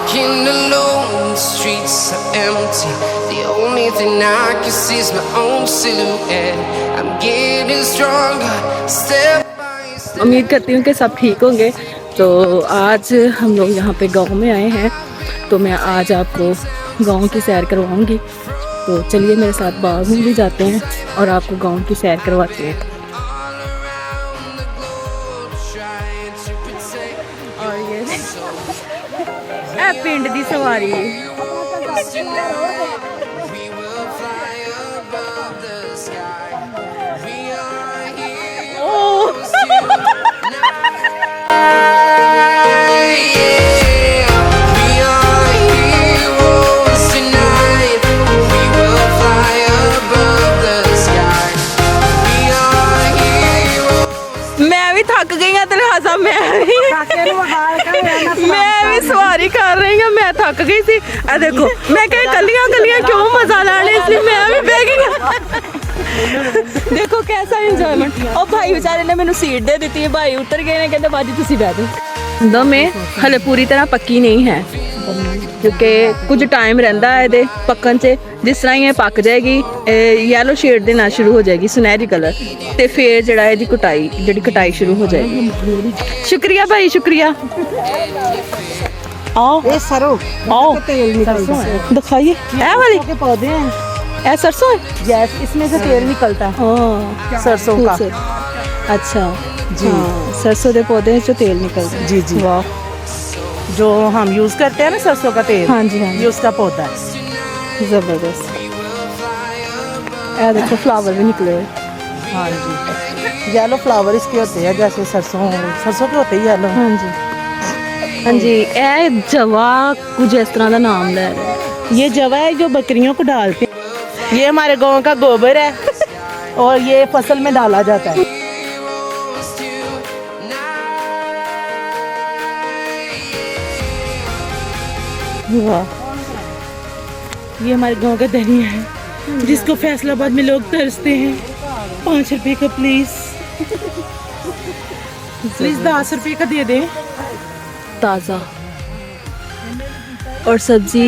Walking alone, the streets are empty. The only thing I can see is my own silhouette. I'm getting stronger, step by step. उम्मीद करती हूँ कि सब ठीक होंगे। तो आज हम लोग यहाँ पे गांव में आए हैं, तो मैं आज आपको गांव की सैर करवाऊँगी। तो चलिए मेरे साथ बाग में भी जाते हैं और आपको गांव की सैर करवाते हैं। और ये पिंड दी सवारी थक गई हाँ लिहाजा मैं भी सवारी कर रही हूँ। मैं थक गई थी। देखो मैं कहीं गलियां गलियां क्यों मजा लाने, इसलिए मैं भी बह गई। देखो कैसा इंजॉयमेंट। और भाई बेचारे ने मैंने सीट दे दी है। भाई उतर गए ने, कहते बाजी तुसी बह जाओ। दम में हले पूरी तरह पक्की नहीं है क्योंकि कुछ टाइम रहिंदा है ਇਹਦੇ ਪੱਕਣ 'ਚ। जिस तरह ये पक जाएगी येलो शेड देना शुरू हो जाएगी, सुनहरी कलर, तो फिर जड़ा है जी कटाई शुरू हो जाएगी। शुक्रिया भाई, शुक्रिया। आओ ये सरो आओ दिखाइए। ये वाली के पौधे हैं, ये सरसों है। यस, इसमें से तेल निकलता है सरसों का। अच्छा जी, सरसों के पौधे से तेल निकलता है। जी जी, वाह। जो हम यूज करते हैं ना सरसों का तेल, हाँ जी हाँ, ये उसका पौधा है। जबरदस्त। देखो फ्लावर भी निकले हुए। हाँ जी, येलो फ्लावर इसके होते हैं, जैसे सरसों के होते हैं येलो। हाँ जी हाँ जी। ये जवा कुछ इस तरह का नाम ले रहा है। ये जवा है जो बकरियों को डालते हैं। ये हमारे गांव का गोबर है और ये फसल में डाला जाता है। वाह, ये हमारे गांव का धनिया है जिसको फैसलाबाद में लोग तरसते हैं। 5 रुपए का प्लीज 10 रुपए का दे दे। ताज़ा और सब्जी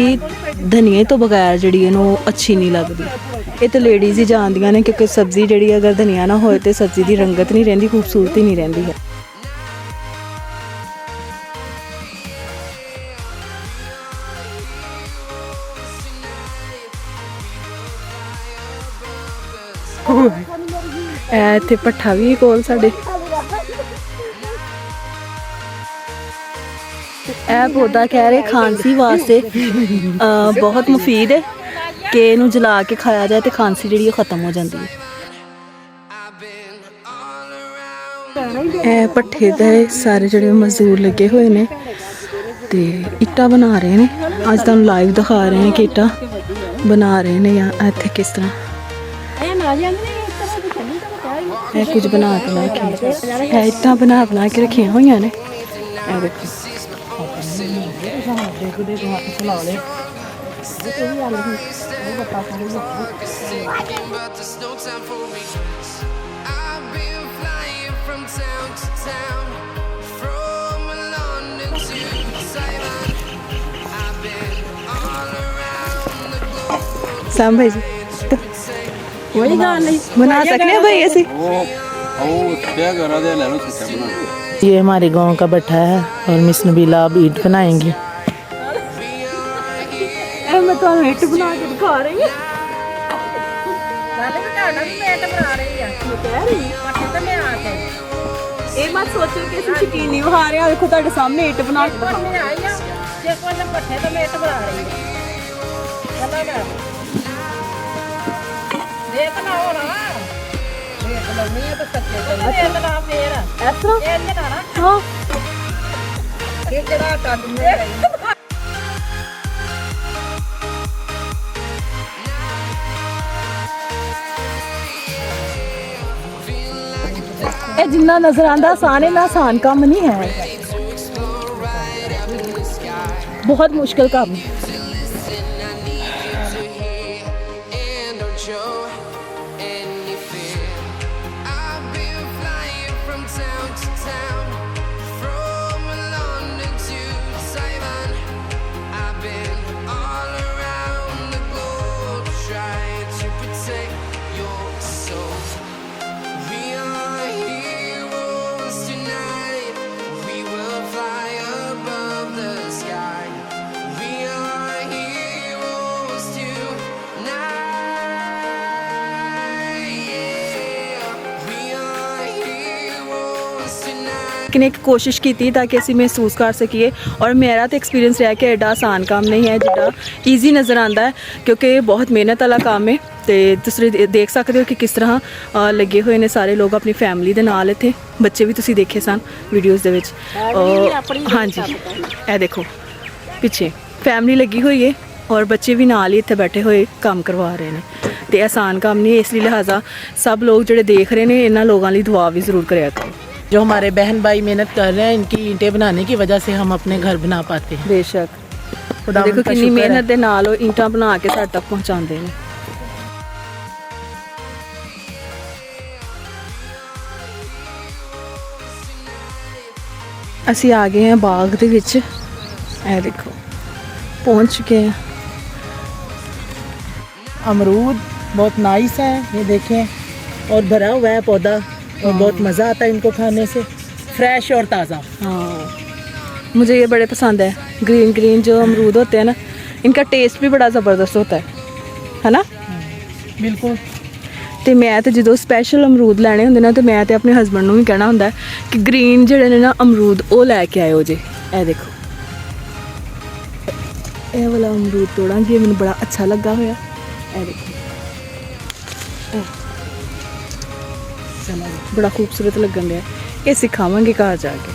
धनिया तो बगैर जी अच्छी नहीं लगती। ये तो लेडीज़ ही जानदियां ने, क्योंकि सब्जी जी अगर धनिया ना हो तो सब्जी की रंगत नहीं रही, खूबसूरती नहीं रही है। इत्थे भट्ठा भी कोल साडे। पौधा कह रहे खांसी वास्ते बहुत मुफीद है कि इनू जला के खाया जाए तो खांसी जी खत्म हो जाती है। भट्ठे दे सारे जोड़े मजदूर लगे हुए ने ते इट्टा बना रहे हैं। अज तुहानू लाइव दिखा रहे हैं कि इट्टा बना रहे हैं या इत्थे किस तरह कुछ बना के इट्टा बना के रखिया हुई ने। साम भाई जी कोई गल नहीं बना सकते भाई ऐसे। ये हमारे गांव का भट्ठा है और मिस नबीला अब ईट बनाएंगी। मैं तो ईट बना के दिखा रही हूँ। ये मत सोचो कि ਅਸੀਂ ਸ਼ਕੀਨ ਨਹੀਂ ਵਿਖਾ ਰਹੇ। ਦੇਖੋ ਤੁਹਾਡੇ ਸਾਹਮਣੇ ਇੱਟ ਬਣਾ ਕੇ ਮੈਂ ਆਈ ਆ ਜੇ ਕੋਲ ਭੱਠੇ ਤੋਂ ਮੈਂ ਇੱਟ ਬਣਾ ਰਹੀ ਹਾਂ। ਚਲੋ ਨਾ ਦੇਖ ਨਾ ਹੋ ਰਹਾ ਦੇਖ ਲਓ ਨਹੀਂ ਤਾਂ ਸੱਚੇ ਤੇ ਇਹ ਨਾ ਫੇਰ ਇਸ ਤਰ੍ਹਾਂ ਇਹ ਨਾ ਹਾਂ ਇਹ ਜਿਹੜਾ ਕੱਢ ਮੈਂ जिन्ना नजर आंदा आसान है ना, आसान काम नहीं है, बहुत मुश्किल काम है। ਲੇਕਿਨ ਇੱਕ ਕੋਸ਼ਿਸ਼ ਕੀਤੀ ਤਾਂ ਕਿ ਅਸੀਂ ਮਹਿਸੂਸ ਕਰ ਸਕੀਏ ਔਰ ਮੇਰਾ ਤਾਂ ਐਕਸਪੀਰੀਅੰਸ ਰਿਹਾ ਕਿ ਐਡਾ ਆਸਾਨ ਕੰਮ ਨਹੀਂ ਹੈ ਜਿੱਦਾਂ ਈਜ਼ੀ ਨਜ਼ਰ ਆਉਂਦਾ ਹੈ, ਕਿਉਂਕਿ ਇਹ ਬਹੁਤ ਮਿਹਨਤ ਵਾਲਾ ਕੰਮ ਹੈ। ਤੇ ਤੁਸੀਂ ਦੇਖ ਸਕਦੇ ਹੋ ਕਿ ਕਿਸ ਤਰ੍ਹਾਂ ਲੱਗੇ ਹੋਏ ਨੇ ਸਾਰੇ ਲੋਕ ਆਪਣੀ ਫੈਮਿਲੀ ਦੇ ਨਾਲ। ਇੱਥੇ ਬੱਚੇ ਵੀ ਤੁਸੀਂ ਦੇਖੇ ਸਨ ਵੀਡੀਓਜ਼ ਦੇ ਵਿੱਚ। ਹਾਂਜੀ, ਇਹ ਦੇਖੋ ਪਿੱਛੇ ਫੈਮਿਲੀ ਲੱਗੀ ਹੋਈ ਹੈ ਔਰ ਬੱਚੇ ਵੀ ਨਾਲ ਹੀ ਇੱਥੇ ਬੈਠੇ ਹੋਏ ਕੰਮ ਕਰਵਾ ਰਹੇ ਨੇ। ਤੇ ਆਸਾਨ ਕੰਮ ਨਹੀਂ, ਇਸ ਲਈ ਲਿਹਾਜ਼ਾ ਸਭ ਲੋਕ ਜਿਹੜੇ ਦੇਖ ਰਹੇ ਨੇ ਇਹਨਾਂ ਲੋਕਾਂ ਲਈ ਦੁਆ ਵੀ ਜ਼ਰੂਰ ਕਰਿਆ ਕਰੋ। जो हमारे बहन भाई मेहनत कर रहे हैं, इनकी ईंटें बनाने की वजह से हम अपने घर बना पाते हैं। ਬੇਸ਼ੱਕ खुदावंद ਦੇਖੋ का ਕਿੰਨੀ शुक्र है। ਮਿਹਨਤ ਦੇ ਨਾਲ ਉਹ ਇੰਟਾਂ ਬਣਾ ਕੇ ਸਾਡੇ ਤੱਕ ਪਹੁੰਚਾਉਂਦੇ ਨੇ। ਅਸੀਂ ਆ ਗਏ ਹਾਂ ਬਾਗ ਦੇ ਵਿੱਚ, ਇਹ ਦੇਖੋ ਪਹੁੰਚ ਚੁੱਕੇ ਹਾਂ। अमरूद बहुत नाइस है, ये देखें, और भरा हुआ है पौधा और बहुत मज़ा आता है इनको खाने से, फ्रेश और ताज़ा। हाँ, मुझे ये बड़े पसंद है। ग्रीन ग्रीन जो अमरूद होते हैं ना, इनका टेस्ट भी बड़ा ज़बरदस्त होता है ना। बिल्कुल। ਤੇ ਮੈਂ ਤੇ ਜਦੋਂ ਸਪੈਸ਼ਲ ਅਮਰੂਦ ਲੈਣੇ ਹੁੰਦੇ ਨੇ ਤੇ ਮੈਂ ਤੇ ਆਪਣੇ ਹਸਬੰਡ ਨੂੰ ਵੀ ਕਹਿਣਾ ਹੁੰਦਾ ਕਿ ਗ੍ਰੀਨ ਜਿਹੜੇ ਨੇ ਨਾ ਅਮਰੂਦ ਉਹ ਲੈ ਕੇ ਆਇਓ ਜੇ। ਇਹ ਦੇਖੋ ਇਹ ਵਾਲਾ ਅਮਰੂਦ ਤੋੜਾਂਗੇ, ਇਹ ਮੈਨੂੰ ਬੜਾ ਅੱਛਾ ਲੱਗਾ ਹੋਇਆ। ਇਹ ਦੇਖੋ ਬੜਾ ਖੂਬਸੂਰਤ ਲੱਗਣ ਡਿਆ। ਇਹ ਸਿਖਾਵਾਂਗੇ ਘਰ ਜਾ ਕੇ।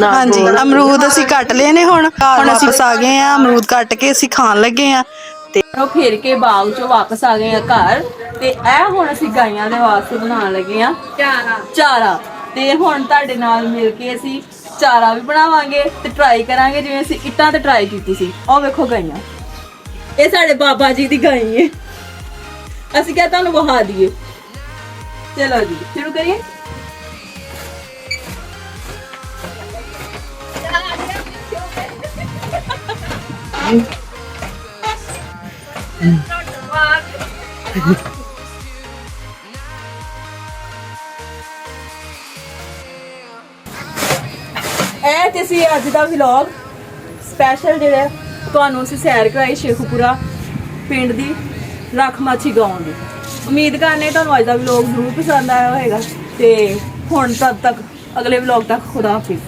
ਹਾਂਜੀ, ਅਮਰੂਦ ਅਸੀਂ ਕੱਟ ਲਏ ਨੇ। ਹੁਣ ਅਸੀਂ ਵਾਪਸ ਆ ਗਏ ਆ, ਅਮਰੂਦ ਕੱਟ ਕੇ ਅਸੀਂ ਖਾਣ ਲੱਗੇ ਆ ਤੇ ਉਹ ਫੇਰ ਕੇ ਬਾਗ ਚੋਂ ਵਾਪਸ ਆ ਗਏ ਆ ਘਰ। ਤੇ ਇਹ ਹੁਣ ਅਸੀਂ ਗਾਈਆਂ ਦੇ ਵਾਸਤੇ ਬਣਾਉਣ ਲੱਗੇ ਆ ਚਾਰਾ। ਤੇ ਹੁਣ ਤੁਹਾਡੇ ਨਾਲ ਮਿਲ ਕੇ ਅਸੀਂ ਚਾਰਾ ਵੀ ਬਣਾਵਾਂਗੇ ਤੇ ਟਰਾਈ ਕਰਾਂਗੇ ਜਿਵੇਂ ਅਸੀਂ ਇੱਟਾਂ ਤੇ ਟਰਾਈ ਕੀਤੀ ਸੀ। ਉਹ ਵੇਖੋ ਗਾਈਆਂ, ਇਹ ਸਾਡੇ ਬਾਬਾ ਜੀ ਦੀ ਗਾਈ ਹੈ। ਅਸੀਂ ਕਿਹਾ ਤੁਹਾਨੂੰ ਵਹਾ ਦਈਏ। ਚਲੋ ਜੀ ਸ਼ੁਰੂ ਕਰੀਏ। ਇਹ ਤੇ ਸੀ ਅੱਜ ਦਾ ਵਲੌਗ ਸਪੈਸ਼ਲ ਜਿਹੜਾ ਤੁਹਾਨੂੰ ਅਸੀਂ ਸੈਰ ਕਰਾਈ ਸ਼ੇਖੂਪੁਰਾ ਪਿੰਡ ਦੀ ਰੱਖ ਮਾਛੀ ਗਾਉਂ ਦੀ। ਉਮੀਦ ਕਰਨੇ ਤੁਹਾਨੂੰ ਅੱਜ ਦਾ ਵਲੌਗ ਜ਼ਰੂਰ ਪਸੰਦ ਆਇਆ ਹੋਵੇਗਾ ਤੇ ਹੁਣ ਤਦ ਤੱਕ ਅਗਲੇ ਵਲੌਗ ਤੱਕ ਖੁਦਾ ਹਾਫਿਜ਼।